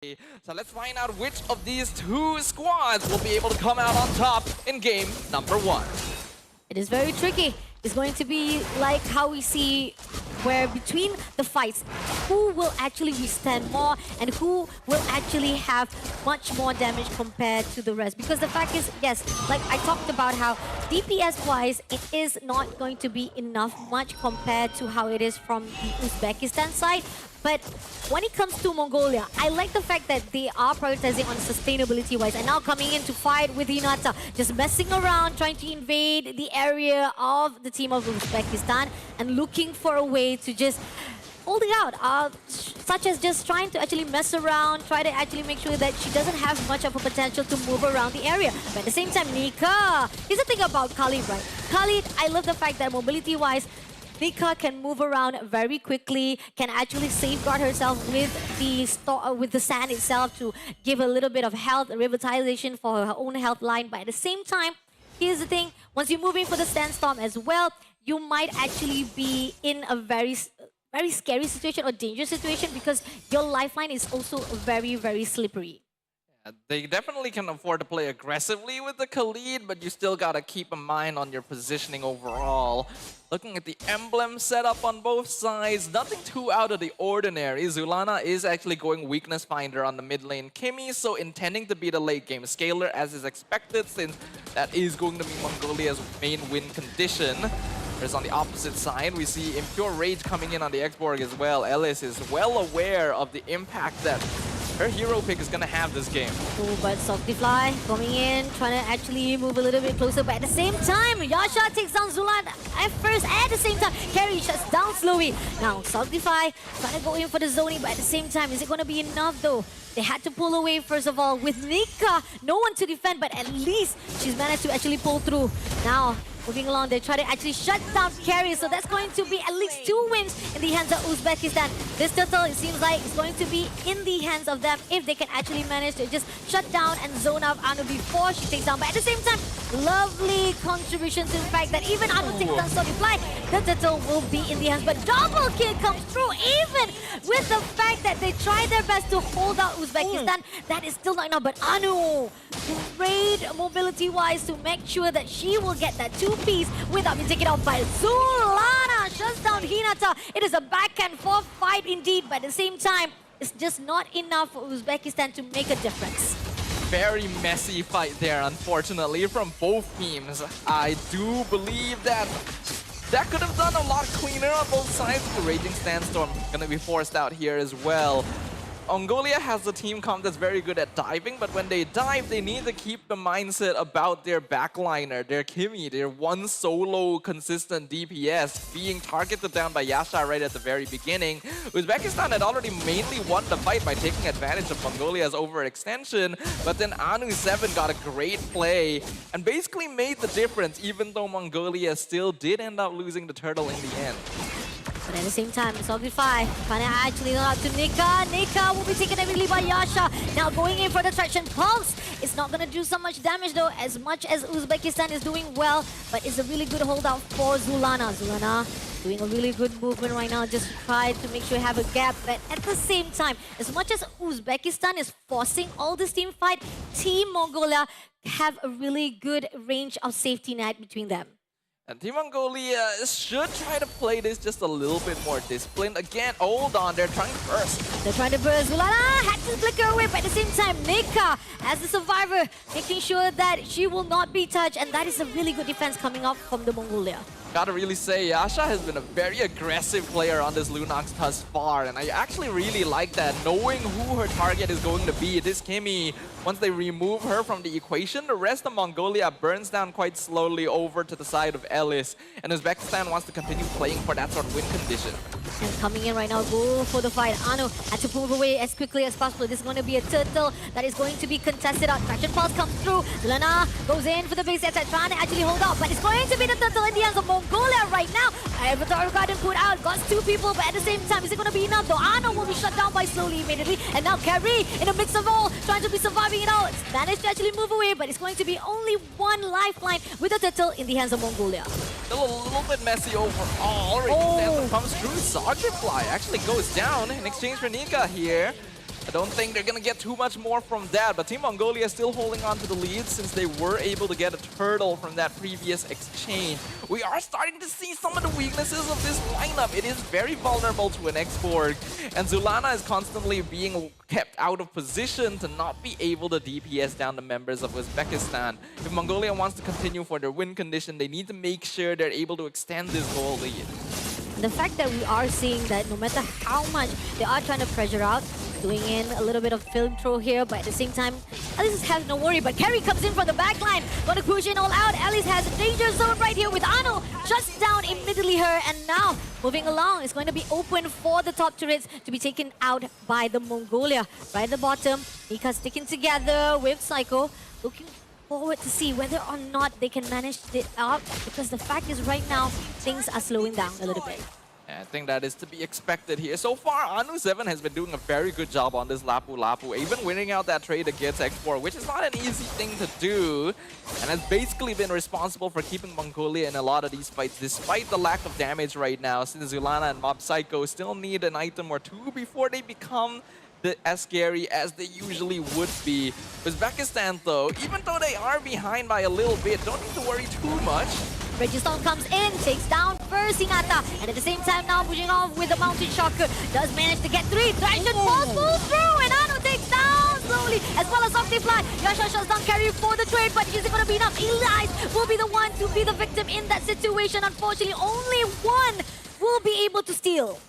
So let's find out which of these two squads will be able to come out on top in game number 1. It is very tricky. It's going to be like how we see where between the fights, who will actually withstand more and who will actually have much more damage compared to the rest. Because the fact is, yes, like I talked about how DPS-wise, it is not going to be enough much compared to how it is from the Uzbekistan side. But when it comes to Mongolia, I like the fact that they are prioritizing on sustainability-wise and now coming in to fight with Hinata, just messing around, trying to invade the area of the team of Uzbekistan and looking for a way to just hold it out, such as just trying to actually mess around, try to actually make sure that she doesn't have much of a potential to move around the area. But at the same time, Nika, here's the thing about Khalid, right? Khalid, I love the fact that mobility-wise, Nika can move around very quickly, can actually safeguard herself with the sand itself to give a little bit of health, revitalization for her own health line. But at the same time, here's the thing, once you're moving for the sandstorm as well, you might actually be in a very scary situation or dangerous situation because your lifeline is also very, very slippery. They definitely can afford to play aggressively with the Khalid, but you still gotta keep in mind on your positioning overall. Looking at the emblem setup on both sides, nothing too out of the ordinary. Zulana is actually going weakness finder on the mid lane Kimi, so intending to be the late game scaler as is expected, since that is going to be Mongolia's main win condition. Whereas on the opposite side, we see Impure Rage coming in on the X-Borg as well. Ellis is well aware of the impact that her hero pick is going to have this game. Oh, but Softyfly coming in, trying to actually move a little bit closer. But at the same time, Yasha takes down Zulan at first. At the same time, Carry shuts down Slowy. Now, Softyfly trying to go in for the zoning. But at the same time, is it going to be enough though? They had to pull away first of all with Nika. No one to defend, but at least she's managed to actually pull through. Now, moving along, they try to actually shut down Carry, so that's going to be at least 2 wins in the hands of Uzbekistan. This turtle, it seems like, is going to be in the hands of them if they can actually manage to just shut down and zone out Anu before she takes down. But at the same time, lovely contribution to the fact that even Anu takes down Softyfly, the turtle will be in the hands. But double kill comes through, even with the fact that they try their best to hold out Uzbekistan. That is still not enough, but Anu, great mobility-wise to make sure that she will get that 2-piece without being taken out by Zulana. Shuts down Hinata. It is a back and forth fight indeed, but at the same time, it's just not enough for Uzbekistan to make a difference. Very messy fight there, unfortunately, from both teams. I do believe that could have done a lot cleaner on both sides. The Raging Sandstorm going to be forced out here as well. Mongolia has a team comp that's very good at diving, but when they dive, they need to keep the mindset about their backliner, their Kimi, their one solo consistent DPS being targeted down by Yasha right at the very beginning. Uzbekistan had already mainly won the fight by taking advantage of Mongolia's overextension, but then Anu7 got a great play and basically made the difference, even though Mongolia still did end up losing the turtle in the end. But at the same time, Softyfly trying to actually go out to Nika. Nika will be taken immediately by Yasha. Now going in for the traction pulse. It's not going to do so much damage though, as much as Uzbekistan is doing well. But it's a really good holdout for Zulana. Zulana doing a really good movement right now. Just try to make sure you have a gap. But at the same time, as much as Uzbekistan is forcing all this team fight, Team Mongolia have a really good range of safety net between them. And Team Mongolia should try to play this just a little bit more disciplined. Again, hold on, they're trying to burst. They're trying to burst. Zulana had to flicker away, but at the same time, Nika, as the survivor, making sure that she will not be touched. And that is a really good defense coming up from the Mongolia. Gotta really say, Yasha has been a very aggressive player on this Lunox thus far, and I actually really like that, knowing who her target is going to be. This Kimi, once they remove her from the equation, the rest of Mongolia burns down quite slowly over to the side of Ellis, and Uzbekistan wants to continue playing for that sort of win condition. And coming in right now, go for the fight. Anu had to move away as quickly as possible. This is going to be a turtle that is going to be contested out. Traction pulse comes through. Lana goes in for the base attack, trying to actually hold out, but it's going to be the turtle in the hands of Mongolia right now. Avatar Garden put out, got 2 people, but at the same time, is it going to be enough though? Anu will be shut down by Slowly immediately, and now Carry in the mix of all, trying to be surviving it out. Managed to actually move away, but it's going to be only 1 lifeline with the turtle in the hands of Mongolia. Still a little bit messy overall. Raging Sandstorm comes through. Softyfly actually goes down in exchange for Nika here. I don't think they're going to get too much more from that, but Team Mongolia is still holding on to the lead since they were able to get a turtle from that previous exchange. We are starting to see some of the weaknesses of this lineup. It is very vulnerable to an X-Borg, and Zulana is constantly being kept out of position to not be able to DPS down the members of Uzbekistan. If Mongolia wants to continue for their win condition, they need to make sure they're able to extend this goal lead. The fact that we are seeing that no matter how much they are trying to pressure out, doing in a little bit of film throw here, but at the same time, Alice has no worry. But Carry comes in from the back line, gonna push in all out. Alice has a danger zone right here with Anu, shuts down immediately her, and now moving along, it's going to be open for the top turrets to be taken out by the Mongolia. Right at the bottom, Nika sticking together with Psycho, looking forward to see whether or not they can manage it up, because the fact is right now, things are slowing down a little bit. I think that is to be expected here. So far, Anu7 has been doing a very good job on this Lapu Lapu, even winning out that trade against X4, which is not an easy thing to do, and has basically been responsible for keeping Mongolia in a lot of these fights, despite the lack of damage right now, since Zulana and Mob Psycho still need an item or two before they become as scary as they usually would be. Uzbekistan, though, even though they are behind by a little bit, don't need to worry too much. Registone comes in, takes down first Hinata, and at the same time now pushing off with the Mountain Shocker. Does manage to get 3. Dragon falls full through, and Anu takes down slowly, as well as Optifly. Yasha shuts down Carry for the trade, but is it going to be enough? Elias will be the one to be the victim in that situation. Unfortunately, only one will be able to steal.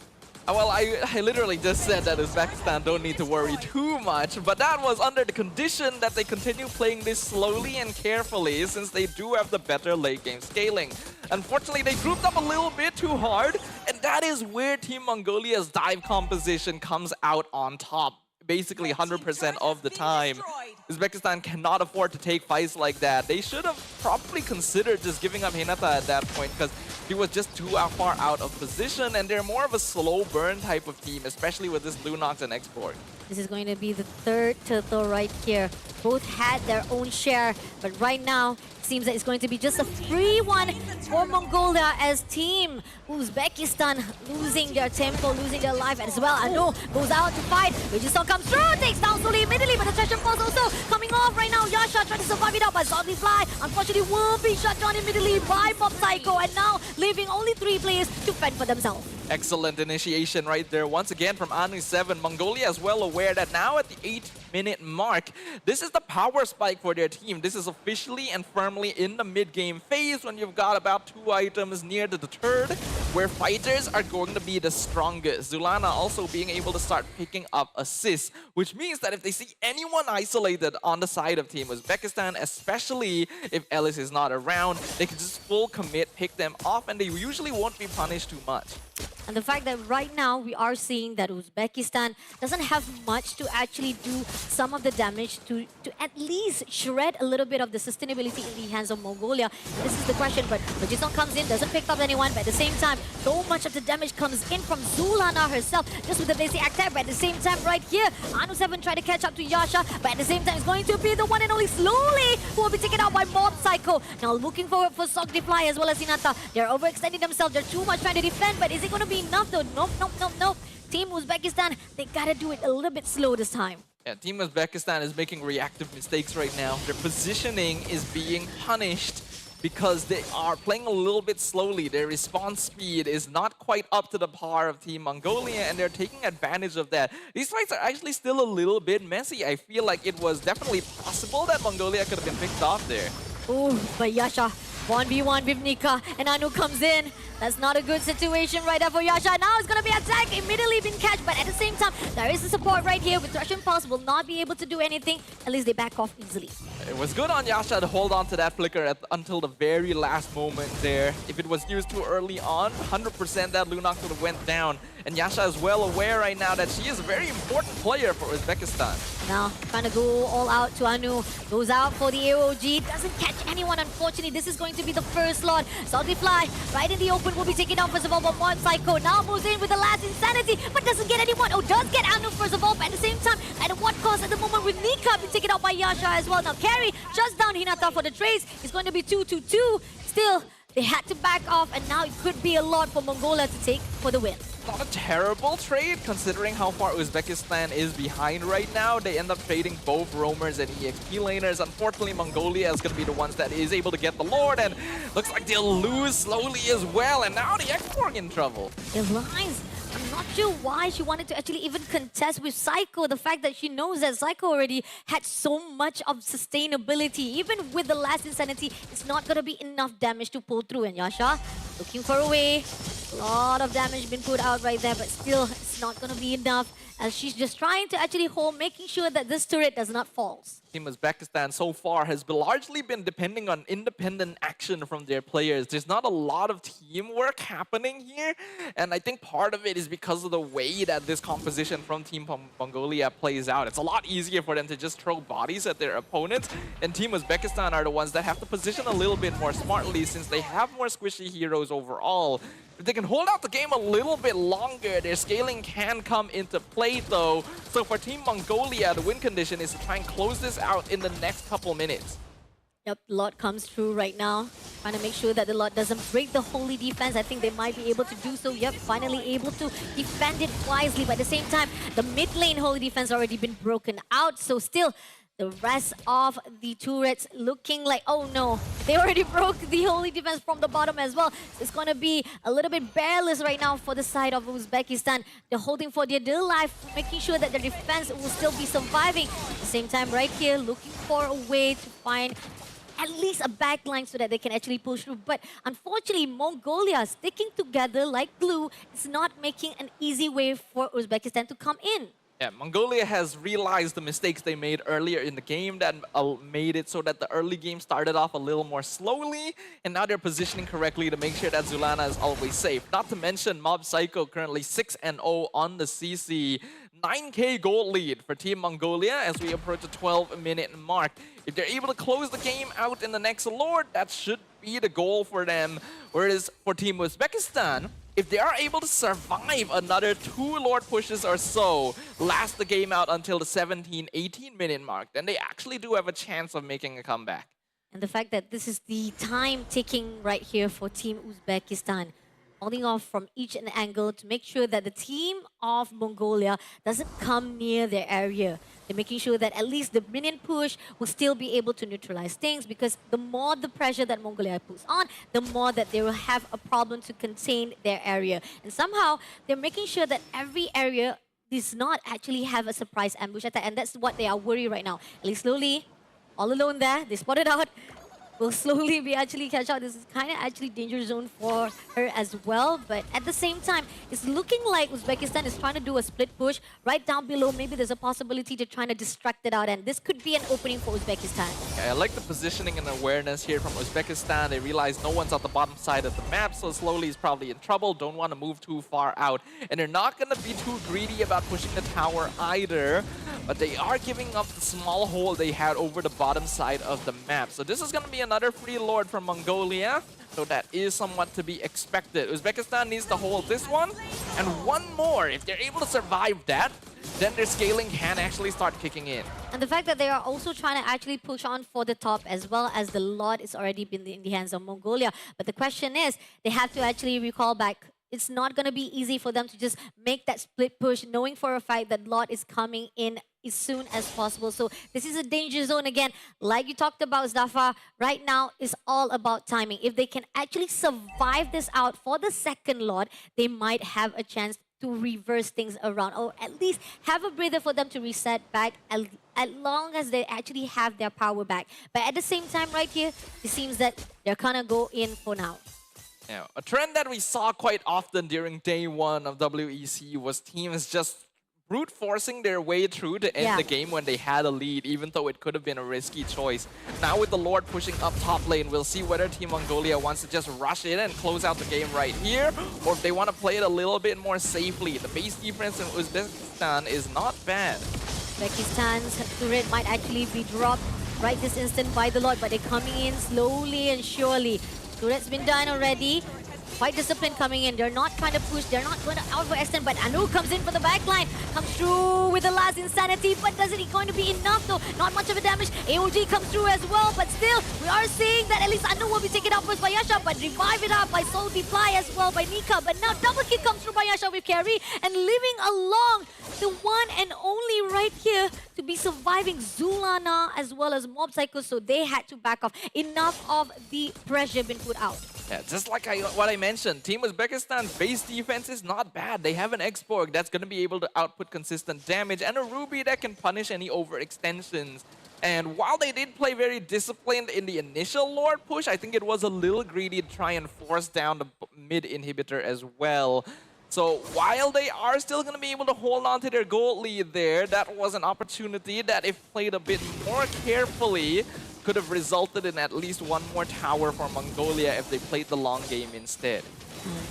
Well, I literally just said that Uzbekistan don't need to worry too much, but that was under the condition that they continue playing this slowly and carefully, since they do have the better late game scaling. Unfortunately, they grouped up a little bit too hard, and that is where Team Mongolia's dive composition comes out on top. Basically 100% of the time. Uzbekistan cannot afford to take fights like that. They should have probably considered just giving up Hinata at that point, because he was just too far out of position, and they're more of a slow burn type of team, especially with this Lunox and X-Borg. This is going to be the third turtle right here. Both had their own share, but right now, it seems that it's going to be just a free one for Mongolia as Team Uzbekistan losing their tempo, losing their life as well. Anu goes out to fight. Registone comes through, takes down slowly immediately, but the Treasure Falls also coming off right now. Yasha trying to survive it out, but Zombie Fly unfortunately will be shut down immediately by Mob Psycho, and now leaving only 3 players to fend for themselves. Excellent initiation right there. Once again from Anu7. Mongolia is well aware that now at the 8-minute mark, this is the power spike for their team. This is officially and firmly in the mid-game phase when you've got about 2 items near to the turd, where fighters are going to be the strongest. Zulana also being able to start picking up assists, which means that if they see anyone isolated on the side of Team Uzbekistan, especially if Ellis is not around, they can just full commit, pick them off, and they usually won't be punished too much. And the fact that right now we are seeing that Uzbekistan doesn't have much to actually do some of the damage to at least shred a little bit of the sustainability in the hands of Mongolia. This is the question, but Registone comes in, doesn't pick up anyone, but at the same time, so much of the damage comes in from Zulana herself, just with the basic attack. But at the same time, right here, Anu7 trying to catch up to Yasha, but at the same time, it's going to be the one and only slowly who will be taken out by Mob Psycho. Now looking forward for Fly as well as Hinata. They're overextending themselves, they're too much trying to defend, but is it going to be enough though? Nope, nope, nope, nope. Team Uzbekistan, they gotta do it a little bit slow this time. Yeah, Team Uzbekistan is making reactive mistakes right now. Their positioning is being punished because they are playing a little bit slowly. Their response speed is not quite up to the par of Team Mongolia, and they're taking advantage of that. These fights are actually still a little bit messy. I feel like it was definitely possible that Mongolia could have been picked off there. Oh, but Yasha 1v1 with Nika, and Anu comes in. That's not a good situation right there for Yasha. Now it's going to be attacked, immediately been catched, but at the same time, there is the support right here with Russian Pulse, will not be able to do anything. At least they back off easily. It was good on Yasha to hold on to that flicker until the very last moment there. If it was used too early on, 100% that Lunox would have went down. And Yasha is well aware right now that she is a very important player for Uzbekistan. Now, trying to go all out to Anu. Goes out for the AOG. Doesn't catch anyone, unfortunately. This is going to be the first slot. Salty Fly, right in the open, will be taken out first of all by Mob Psycho. Now moves in with the last Insanity, but doesn't get anyone. Oh, does get Anu first of all, but at the same time, at what cost at the moment with Nika being taken out by Yasha as well. Now, Carry shuts down Hinata for the trades. It's going to be 2-2-2. Still, they had to back off, and now it could be a lot for Mongolia to take for the win. not a terrible trade considering how far Uzbekistan is behind right now. They end up trading both roamers and EXP laners. Unfortunately, Mongolia is going to be the ones that is able to get the Lord, and looks like they'll lose slowly as well. And now the X4 in trouble. It lies. I'm not sure why she wanted to actually even contest with Psycho. The fact that she knows that Psycho already had so much of sustainability. Even with the last Insanity, it's not going to be enough damage to pull through. And Yasha looking for a way. A lot of damage been put out right there, but still, it's not going to be enough. As she's just trying to actually hold, making sure that this turret does not fall. Team Uzbekistan so far has largely been depending on independent action from their players. There's not a lot of teamwork happening here, and I think part of it is because of the way that this composition from Team Mongolia plays out. It's a lot easier for them to just throw bodies at their opponents, and Team Uzbekistan are the ones that have to position a little bit more smartly since they have more squishy heroes overall. If they can hold out the game a little bit longer, their scaling can come into play though. So for Team Mongolia, the win condition is to try and close this out in the next couple minutes. Yep, Lot comes through right now. Trying to make sure that the Lot doesn't break the holy defense. I think they might be able to do so. Yep, finally able to defend it wisely. But at the same time, the mid lane holy defense already been broken out. So still, the rest of the turrets looking like, oh no, they already broke the holy defense from the bottom as well. So it's going to be a little bit bearless right now for the side of Uzbekistan. They're holding for their dear life, making sure that their defense will still be surviving. At the same time, right here, looking for a way to find at least a backline so that they can actually push through. But unfortunately, Mongolia sticking together like glue is not making an easy way for Uzbekistan to come in. Yeah, Mongolia has realized the mistakes they made earlier in the game that made it so that the early game started off a little more slowly, and now they're positioning correctly to make sure that Zulana is always safe. Not to mention Mob Psycho currently 6-0 on the CC. 9k gold lead for Team Mongolia as we approach the 12-minute mark. If they're able to close the game out in the next Lord, that should be the goal for them. Whereas for Team Uzbekistan, if they are able to survive another 2 Lord pushes or so, last the game out until the 17-18 minute mark, then they actually do have a chance of making a comeback. And the fact that this is the time ticking right here for Team Uzbekistan, holding off from each and angle to make sure that the team of Mongolia doesn't come near their area. They're making sure that at least the minion push will still be able to neutralize things, because the more the pressure that Mongolia puts on, the more that they will have a problem to contain their area. And somehow, they're making sure that every area does not actually have a surprise ambush attack, and that's what they are worried right now. At least slowly, all alone there, they spotted out. Will slowly be actually catch out. This is kind of actually danger zone for her as well. But at the same time, it's looking like Uzbekistan is trying to do a split push. Right down below, maybe there's a possibility to trying to distract it out. And this could be an opening for Uzbekistan. Yeah, I like the positioning and awareness here from Uzbekistan. They realize no one's at the bottom side of the map, so slowly is probably in trouble. Don't want to move too far out. And they're not going to be too greedy about pushing the tower either. But they are giving up the small hole they had over the bottom side of the map. So this is going to be another free Lord from Mongolia. So that is somewhat to be expected. Uzbekistan needs to hold this one. And one more. If they're able to survive that, then their scaling can actually start kicking in. And the fact that they are also trying to actually push on for the top, as well as the Lord is already been in the hands of Mongolia. But the question is, they have to actually recall back. It's not going to be easy for them to just make that split push, knowing for a fact that Lot is coming in as soon as possible. So this is a danger zone again. Like you talked about, Zafar, right now is all about timing. If they can actually survive this out for the second Lord, they might have a chance to reverse things around, or at least have a breather for them to reset back as long as they actually have their power back. But at the same time right here, it seems that they're gonna go in for now. Yeah, a trend that we saw quite often during day one of WEC was teams just brute forcing their way through to end the game when they had a lead, even though it could have been a risky choice. Now with the Lord pushing up top lane, we'll see whether Team Mongolia wants to just rush in and close out the game right here, or if they want to play it a little bit more safely. The base defense in Uzbekistan is not bad. Uzbekistan's turret might actually be dropped right this instant by the Lord, but they're coming in slowly and surely. Turret's been done already. quite disciplined coming in. They're not trying to push. They're not going to overextend. But Anu comes in for the backline. Comes through with the last insanity. But doesn't it going to be enough though? Not much of a damage. AOG comes through as well. But still, we are seeing that at least Anu will be taken out first by Yasha. But revive it up by Soul Deply as well by Nika. But now double kick comes through by Yasha with carry. And leaving along the one and only right here to be surviving Zulana as well as Mob Psycho. So they had to back off. Enough of the pressure been put out. Yeah, just like what I mentioned, Team Uzbekistan's base defense is not bad. They have an X-Borg that's going to be able to output consistent damage and a Ruby that can punish any overextensions. And while they did play very disciplined in the initial Lord push, I think it was a little greedy to try and force down the mid inhibitor as well. So while they are still going to be able to hold on to their gold lead there, that was an opportunity that if played a bit more carefully, could have resulted in at least one more tower for Mongolia if they played the long game instead.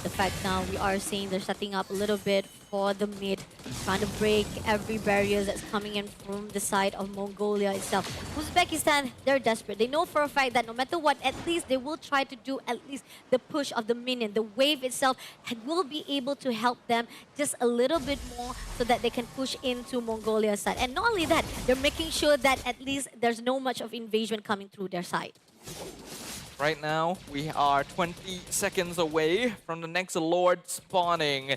The fact now we are seeing they're setting up a little bit for the mid, trying to break every barrier that's coming in from the side of Mongolia itself. Uzbekistan, they're desperate. They know for a fact that no matter what, at least they will try to do at least the push of the minion. The wave itself will be able to help them just a little bit more so that they can push into Mongolia's side. And not only that, they're making sure that at least there's no much of invasion coming through their side. Right now, we are 20 seconds away from the next Lord spawning.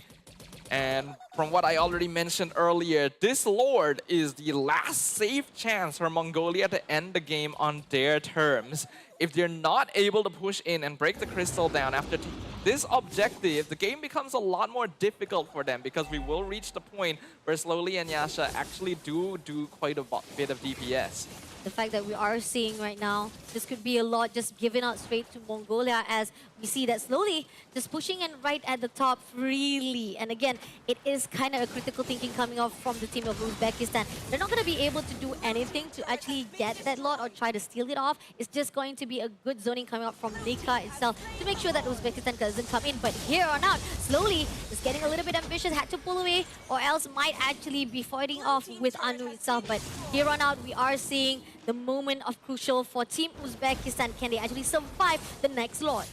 And from what I already mentioned earlier, this Lord is the last safe chance for Mongolia to end the game on their terms. If they're not able to push in and break the crystal down after this objective, the game becomes a lot more difficult for them because we will reach the point where Slowly and Yasha actually do quite a bit of DPS. The fact that we are seeing right now, this could be a lot just given out straight to Mongolia as we see that Slowly just pushing in right at the top freely. And again, it is kind of a critical thinking coming off from the team of Uzbekistan. They're not going to be able to do anything to actually get that lot or try to steal it off. It's just going to be a good zoning coming up from Nika itself to make sure that Uzbekistan doesn't come in. But here on out, Slowly is getting a little bit ambitious, had to pull away or else might actually be fighting off with Anu itself. But here on out, we are seeing the moment of crucial for Team Uzbekistan. Can they actually survive the next Lord?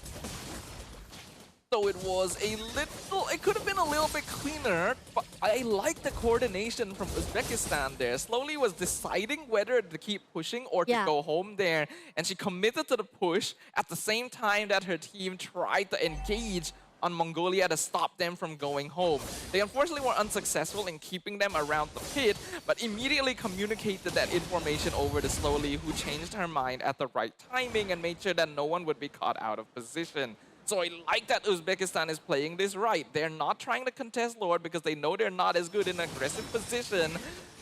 So it was it could have been a little bit cleaner, but I like the coordination from Uzbekistan there. Slowly was deciding whether to keep pushing or to go home there. And she committed to the push at the same time that her team tried to engage on Mongolia to stop them from going home. They unfortunately were unsuccessful in keeping them around the pit, but immediately communicated that information over to Slowly, who changed her mind at the right timing and made sure that no one would be caught out of position. So I like that Uzbekistan is playing this right. They're not trying to contest Lord because they know they're not as good in aggressive position.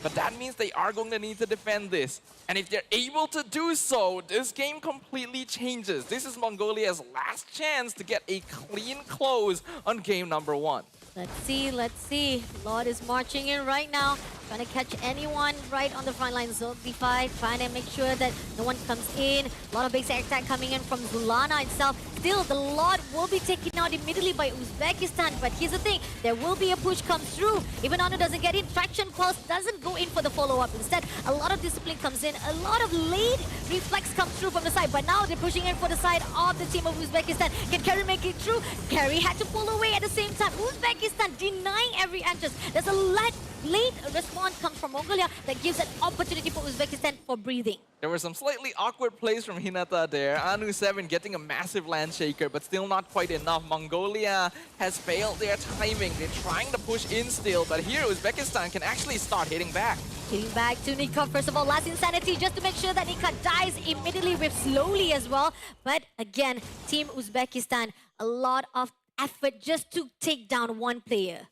But that means they are going to need to defend this. And if they're able to do so, this game completely changes. This is Mongolia's last chance to get a clean close on game number 1. Let's see. Lord is marching in right now. Trying to catch anyone right on the front line. Zulana trying to make sure that no one comes in. A lot of basic attack coming in from Zulana itself. Still, the Lord will be taken out immediately by Uzbekistan. But here's the thing, there will be a push comes through. Even Anu doesn't get in. Traction Pulse doesn't go in for the follow-up. Instead, a lot of discipline comes in. A lot of late reflex comes through from the side. But now they're pushing in for the side of the team of Uzbekistan. Can Carry make it through? Carry had to pull away at the same time. Uzbekistan denying every entrance. There's a late response comes from Mongolia that gives an opportunity for Uzbekistan for breathing. There were some slightly awkward plays from Hinata there. Anu 7 getting a massive land shaker, but still not quite enough. Mongolia has failed their timing. They're trying to push in still, but here Uzbekistan can actually start hitting back. Hitting back to Nika. First of all, last insanity just to make sure that Nika dies immediately with Slowly as well. But again, Team Uzbekistan, a lot of effort just to take down one player.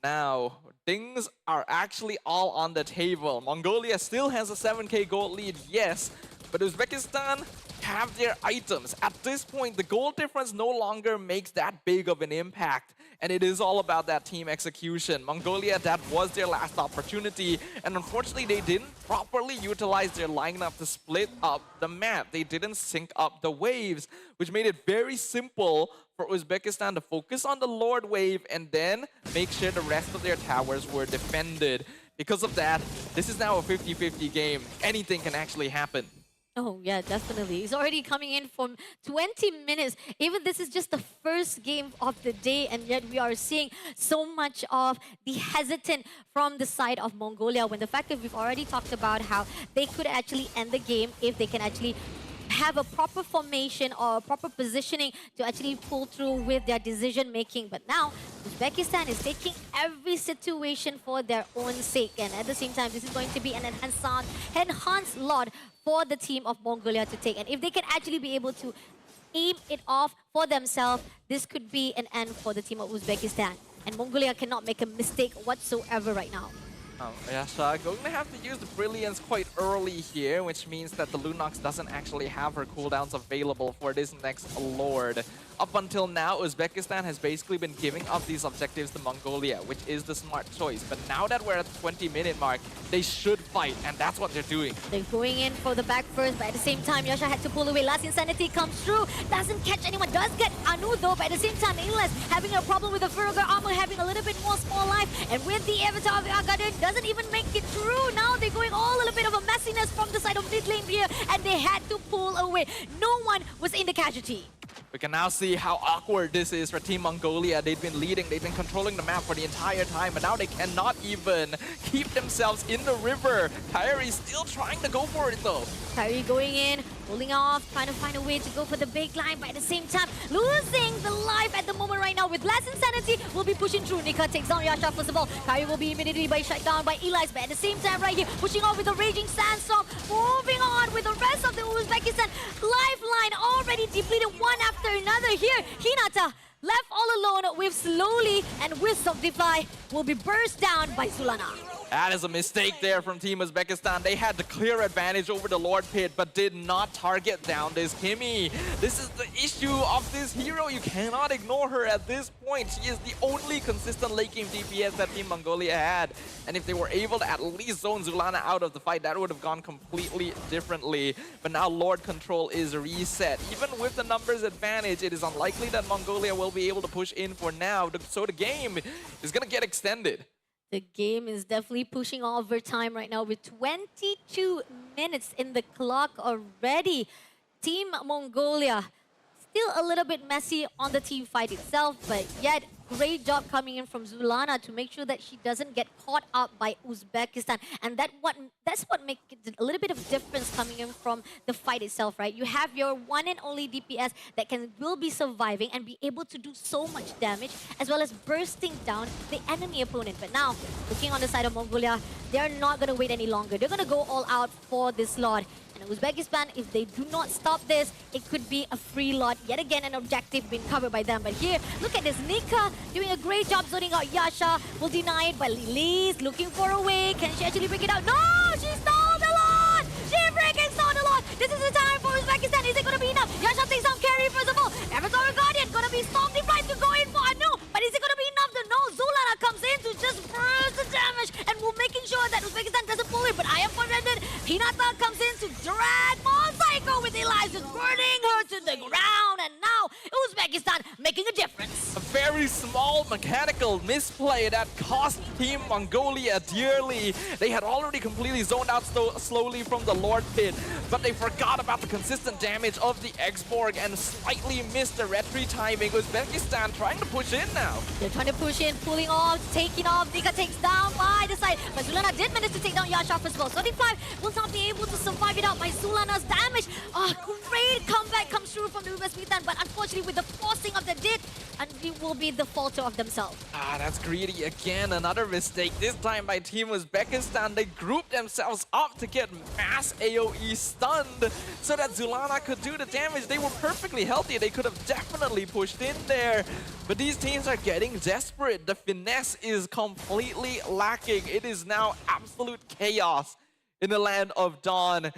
Now, things are actually all on the table. Mongolia still has a 7k gold lead, yes, but Uzbekistan have their items. At this point, the gold difference no longer makes that big of an impact. And it is all about that team execution. Mongolia, that was their last opportunity. And unfortunately, they didn't properly utilize their lineup to split up the map. They didn't sync up the waves, which made it very simple for Uzbekistan to focus on the Lord wave and then make sure the rest of their towers were defended. Because of that, this is now a 50-50 game. Anything can actually happen. Oh, yeah, definitely. He's already coming in from 20 minutes. Even this is just the first game of the day, and yet we are seeing so much of the hesitant from the side of Mongolia, when the fact that we've already talked about how they could actually end the game if they can actually have a proper formation or proper positioning to actually pull through with their decision making. But now, Uzbekistan is taking every situation for their own sake. And at the same time, this is going to be an enhanced lot for the team of Mongolia to take. And if they can actually be able to aim it off for themselves, this could be an end for the team of Uzbekistan. And Mongolia cannot make a mistake whatsoever right now. Oh, Yasha going to have to use the Brilliance quite early here, which means that the Lunox doesn't actually have her cooldowns available for this next Lord. Up until now, Uzbekistan has basically been giving up these objectives to Mongolia, which is the smart choice. But now that we're at the 20-minute mark, they should fight, and that's what they're doing. They're going in for the back first, but at the same time, Yasha had to pull away. Last Insanity comes through, doesn't catch anyone, does get Anu though, but at the same time, Inles having a problem with the Furugger armor, having a little bit more small life, and with the Avatar of Aghadir, doesn't even make it through. Now they're going all a little bit of a messiness from the side of mid lane here, and they had to pull away. No one was in the casualty. We can now see how awkward this is for Team Mongolia. They've been leading, they've been controlling the map for the entire time, but now they cannot even keep themselves in the river. Kyrie's still trying to go for it though. Kyrie going in, pulling off, trying to find a way to go for the big line, but at the same time, losing the life at the moment right now. With less Insanity, will be pushing through. Nika takes down Yasha first of all. Kyrie will be immediately shut down by Eli's, but at the same time right here, pushing on with the Raging Sandstorm, moving on with the rest of the Uzbekistan lifeline already depleted one after another here. Hinata left all alone with Slowly and Wisp of Defy will be burst down by Zulana. That is a mistake there from Team Uzbekistan. They had the clear advantage over the Lord Pit, but did not target down this Kimi. This is the issue of this hero. You cannot ignore her at this point. She is the only consistent late game DPS that Team Mongolia had. And if they were able to at least zone Zulana out of the fight, that would have gone completely differently. But now Lord Control is reset. Even with the numbers advantage, it is unlikely that Mongolia will be able to push in for now. So the game is going to get extended. The game is definitely pushing overtime right now with 22 minutes in the clock already. Team Mongolia still a little bit messy on the team fight itself, but yet great job coming in from Zulana to make sure that she doesn't get caught up by Uzbekistan. And that's what makes it a little bit of difference coming in from the fight itself, right? You have your one and only DPS that will be surviving and be able to do so much damage, as well as bursting down the enemy opponent. But now, looking on the side of Mongolia, they're not going to wait any longer. They're going to go all out for this Lord. And Uzbekistan, if they do not stop this, it could be a free lot. Yet again, an objective being covered by them. But here, look at this. Nika doing a great job zoning out Yasha. Will deny it, but Lily's looking for a way. Can she actually break it out? No! She stole the lot! She freaking stole the lot! This is the time for Uzbekistan. Is it going to be enough? Yasha takes down Carry first of all. Avatar Guardian going to be Storm Deprived to go in for Anu. But is it going to be enough? No, Zulana comes in to just burst the damage. And we're making sure that Uzbekistan doesn't pull it. But I am forbidden. Hinata comes in to drag more Psycho with Eli, just burning her to the ground. And now Uzbekistan making a difference. A very small mechanical misplay that cost Team Mongolia dearly. They had already completely zoned out slowly from the Lord Pit, but they forgot about the consistent damage of the X-Borg and slightly missed the retry timing. Uzbekistan trying to push in now. They're trying to push in, pulling off, taking off. Nika takes down by the side, but Zulana did manage to take down Yasha as well. 35 will not be able to survive it out by Zulana's damage. Great comeback comes through from the Uzbekistan, but unfortunately with the forcing of the dit, and it will be the faulter of themselves. That's greedy again. Another mistake, this time by Team Uzbekistan. They grouped themselves up to get mass AoE stunned so that Zulana could do the damage. They were perfectly healthy. They could have definitely pushed in there. But these teams are getting desperate. The finesse is completely lacking. It is now absolute chaos in the land of Dawn,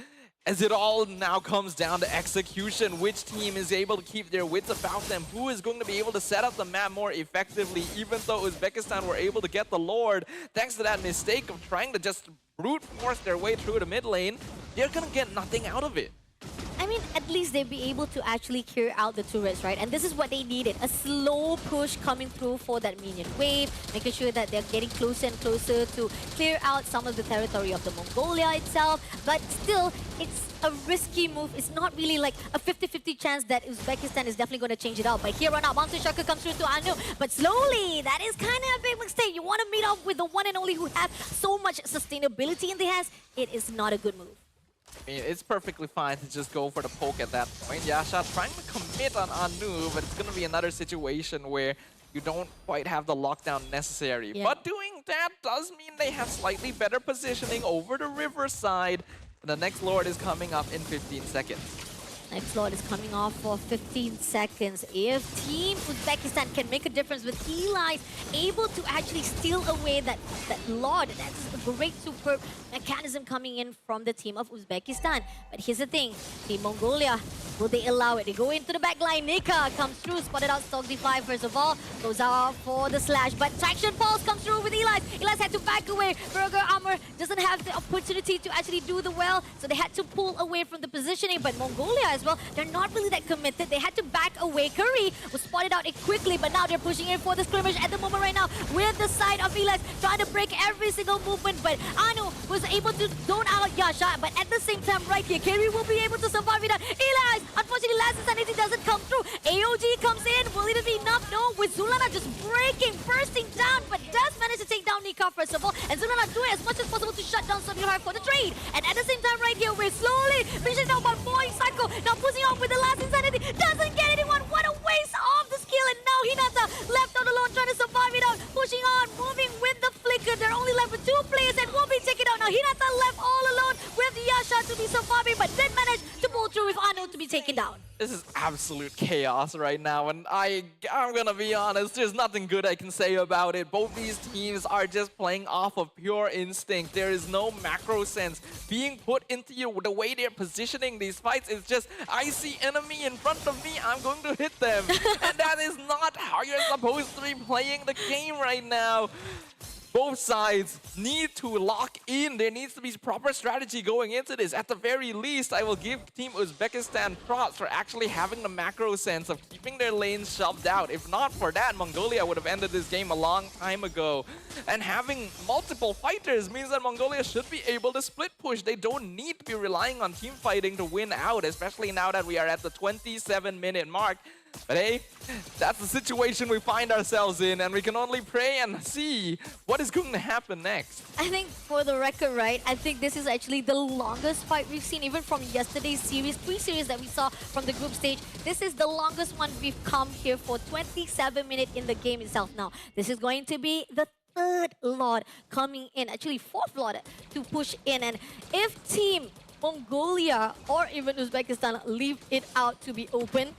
as it all now comes down to execution. Which team is able to keep their wits about them? Who is going to be able to set up the map more effectively? Even though Uzbekistan were able to get the Lord, thanks to that mistake of trying to just brute force their way through the mid lane, they're going to get nothing out of it. I mean, at least they'd be able to actually clear out the turrets, right? And this is what they needed. A slow push coming through for that minion wave, making sure that they're getting closer and closer to clear out some of the territory of the Mongolia itself. But still, it's a risky move. It's not really like a 50-50 chance that Uzbekistan is definitely going to change it out. But here on out, Mountain Shocker comes through to Anu. But slowly, that is kind of a big mistake. You want to meet up with the one and only who have so much sustainability in their hands. It is not a good move. I mean, it's perfectly fine to just go for the poke at that point. Yasha trying to commit on Anu, but it's going to be another situation where you don't quite have the lockdown necessary. Yeah. But doing that does mean they have slightly better positioning over the riverside. The next Lord is coming up in 15 seconds. Next Lord is coming off for 15 seconds. If Team Uzbekistan can make a difference with Eli able to actually steal away that Lord, that's a great, superb mechanism coming in from the team of Uzbekistan. But here's the thing, Team Mongolia, will they allow it? They go into the back line. Nika comes through, spotted out Stogify first of all, goes out for the slash, but Traction Pulse comes through with Eli. Eli's had to back away. Burger Armor doesn't have the opportunity to actually do the well, so they had to pull away from the positioning. But Mongolia as well, they're not really that committed. They had to back away. Curry was spotted out quickly, but now they're pushing in for the skirmish at the moment right now with the side of Eli, trying to break every single movement. But Anu was able to zone out Yasha, but at the same time right here, Kerry will be able to survive without Eli. Unfortunately, last insanity doesn't come through. AOG comes in. Will it be enough? No, with Zulana just breaking, bursting down, but does manage to take down Nika first of all. And Zulana doing as much as possible to shut down Stogify for the trade. And at the same time right here, we're slowly finishing down about Boy Psycho. Now pushing on with the last insanity. Doesn't get anyone. What a waste of the skill. And now Hinata left out alone trying to survive it out. Pushing on, moving with the flicker. They're only left with 2 players and will be taken out. Now Hinata left all alone with Yasha to be surviving, but did manage to pull through with Anu to be taken down. This is absolute chaos right now, and I'm gonna be honest, there's nothing good I can say about it. Both these teams are just playing off of pure instinct. There is no macro sense being put into you. The way they're positioning these fights is just, I see enemy in front of me, I'm going to hit them. And that is not how you're supposed to be playing the game right now. Both sides need to lock in. There needs to be proper strategy going into this. At the very least, I will give Team Uzbekistan props for actually having the macro sense of keeping their lanes shoved out. If not for that, Mongolia would have ended this game a long time ago. And having multiple fighters means that Mongolia should be able to split push. They don't need to be relying on team fighting to win out, especially now that we are at the 27-minute mark. But hey, that's the situation we find ourselves in, and we can only pray and see what is going to happen next. I think for the record, right, I think this is actually the longest fight we've seen, even from yesterday's series, pre-series that we saw from the group stage. This is the longest one we've come here for, 27 minutes in the game itself. Now, this is going to be the 3rd Lord coming in, actually 4th Lord to push in. And if Team Mongolia or even Uzbekistan leave it out to be open,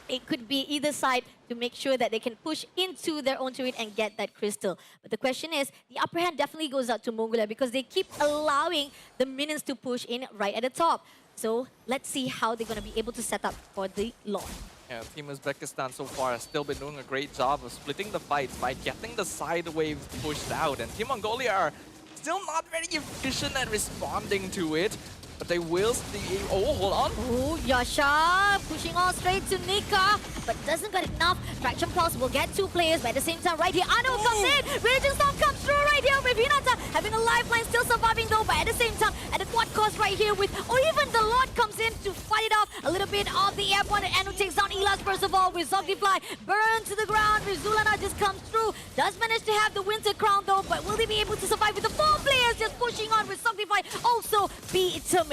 it could be either side to make sure that they can push into their own turret and get that crystal. But the question is, the upper hand definitely goes out to Mongolia because they keep allowing the minions to push in right at the top. So let's see how they're going to be able to set up for the Lord. Yeah, Team Uzbekistan so far has still been doing a great job of splitting the fights by getting the side waves pushed out. And Team Mongolia are still not very efficient at responding to it. But they will see. Oh, hold on. Oh, Yasha pushing on straight to Nika, but doesn't got enough. Traction Pulse will get 2 players, but at the same time, right here, Anu comes in. Raging Storm comes through right here with Hinata having a lifeline, still surviving though, but at the same time, at the quad cost right here with, or even the Lord comes in to fight it off. A little bit of the airborne, and Anu takes down Elas first of all with Zogifly. Burn to the ground with Zulana just comes through. Does manage to have the Winter Crown though, but will they be able to survive with the 4 players just pushing on with Zogifly also be terminated?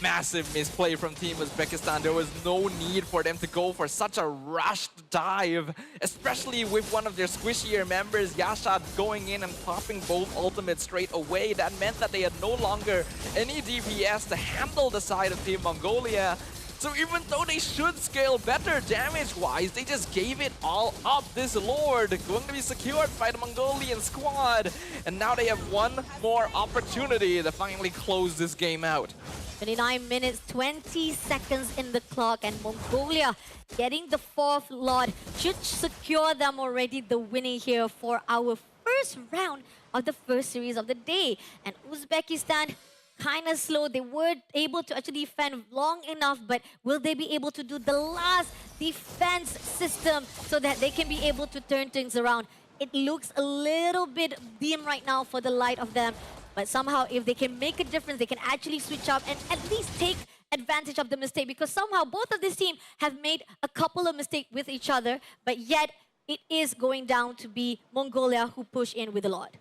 Massive misplay from Team Uzbekistan. There was no need for them to go for such a rushed dive, especially with one of their squishier members, Yasha, going in and popping both ultimates straight away. That meant that they had no longer any DPS to handle the side of Team Mongolia. So even though they should scale better damage-wise, they just gave it all up. This Lord going to be secured by the Mongolian squad. And now they have one more opportunity to finally close this game out. 29 minutes, 20 seconds in the clock, and Mongolia getting the 4th Lord should secure them already the winning here for our first round of the first series of the day. And Uzbekistan kind of slow. They weren't able to actually defend long enough, but will they be able to do the last defense system so that they can be able to turn things around? It looks a little bit dim right now for the light of them, but somehow if they can make a difference, they can actually switch up and at least take advantage of the mistake, because somehow both of this team have made a couple of mistakes with each other, but yet it is going down to be Mongolia who push in with a lot.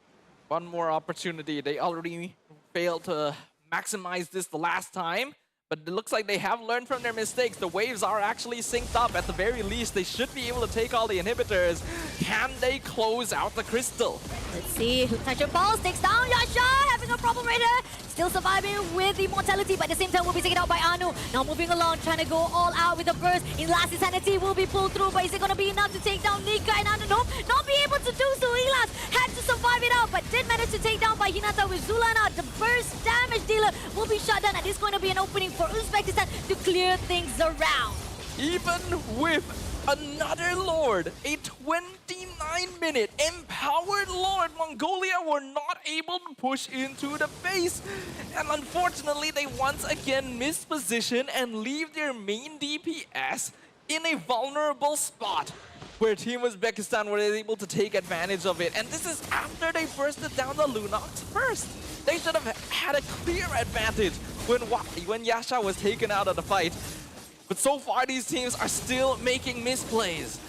One more opportunity. They already failed to maximize this the last time, but it looks like they have learned from their mistakes. The waves are actually synced up. At the very least, they should be able to take all the inhibitors. Can they close out the crystal? Let's see. Touch Pulse takes down Yasha, having a problem right here. Still surviving with the mortality, but at the same time will be taken out by Anu. Now moving along, trying to go all out with a burst. In last insanity will be pulled through, but is it going to be enough to take down Nika and Anu? Nope, not be able to do so. Elas had to survive it out, but did manage to take down by Hinata with Zulana. The burst damage dealer will be shut down, and it's going to be an opening for Uzbekistan to clear things around. Even with another Lord, a 29-minute empowered Lord, Mongolia were not able to push into the base. And unfortunately, they once again missed position and leave their main DPS in a vulnerable spot where Team Uzbekistan were able to take advantage of it. And this is after they bursted down the Lunox first. They should have had a clear advantage when Yasha was taken out of the fight. But so far, these teams are still making misplays.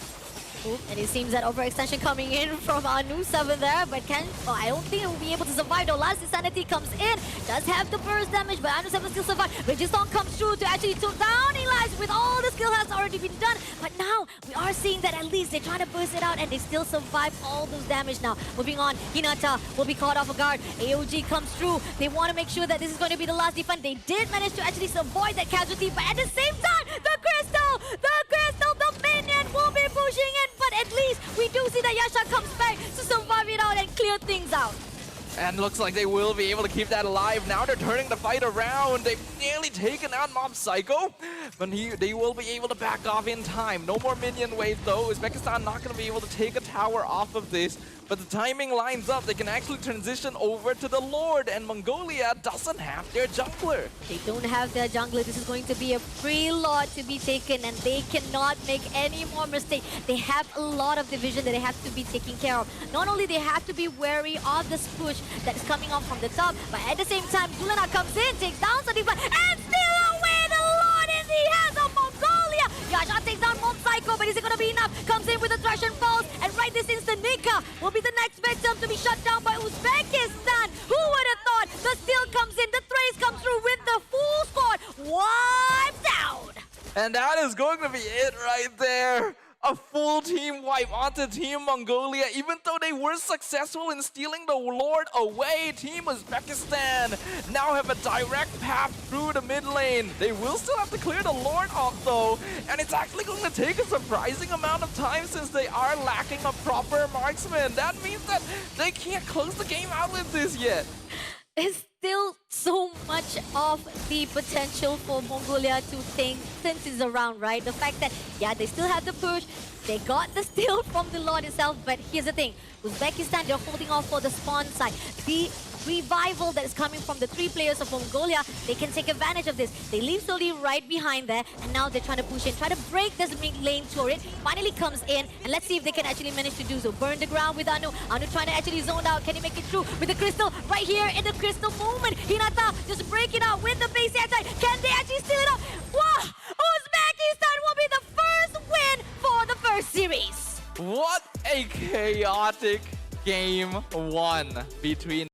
Oop, and it seems that overextension coming in from Anu 7 there, but I don't think he'll be able to survive though. Last Insanity comes in, does have the burst damage, but Anu 7 still survives. Registon comes through to actually took down Elias with all the skill has already been done. But now, we are seeing that at least they're trying to burst it out and they still survive all those damage now. Moving on, Hinata will be caught off a guard. AOG comes through. They want to make sure that this is going to be the last defense. They did manage to actually avoid that casualty, but at the same time, the minion will be pushing in. But at least we do see that Yasha comes back to survive it out and clear things out. And looks like they will be able to keep that alive. Now they're turning the fight around. They've nearly taken out Mob Psycho, but they will be able to back off in time. No more minion wave though. Uzbekistan not going to be able to take a tower off of this. But the timing lines up. They can actually transition over to the Lord, and Mongolia doesn't have their jungler. They don't have their jungler. This is going to be a free lot to be taken, and they cannot make any more mistakes. They have a lot of division that they have to be taking care of. Not only they have to be wary of this push that is coming off from the top, but at the same time, Zulana comes in, takes down Sadifa, and still away the Lord in the hands of Mongolia. Yasha takes down Mob Psycho, but is it going to be enough? Comes in with a Thrush and Pulse, and right this instant, Nika will be the next victim to be shut down by Uzbekistan. Who would have thought? The steal comes in, the Thrace comes through with the full squad wiped out. And that is going to be it right there. A full team wipe onto Team Mongolia. Even though they were successful in stealing the Lord away, Team Uzbekistan now have a direct path through the mid lane. They will still have to clear the Lord off though, and it's actually going to take a surprising amount of time since they are lacking a proper marksman. That means that they can't close the game out with this yet. There's still so much of the potential for Mongolia to think things around, right? The fact that, yeah, they still have the push, they got the steal from the Lord itself, but here's the thing. Uzbekistan, they're holding off for the spawn side. The revival that is coming from the 3 players of Mongolia, they can take advantage of this. They leave slowly right behind there, and now they're trying to push in, try to break this mid lane turret. Finally comes in, and let's see if they can actually manage to do so. Burn the ground with Anu. Anu trying to actually zone out. Can he make it through with the crystal? Right here in the crystal moment. Hinata just breaking out with the base attack. Can they actually steal it up? Wow! Uzbekistan will be the first win for the first series. What a chaotic game 1 between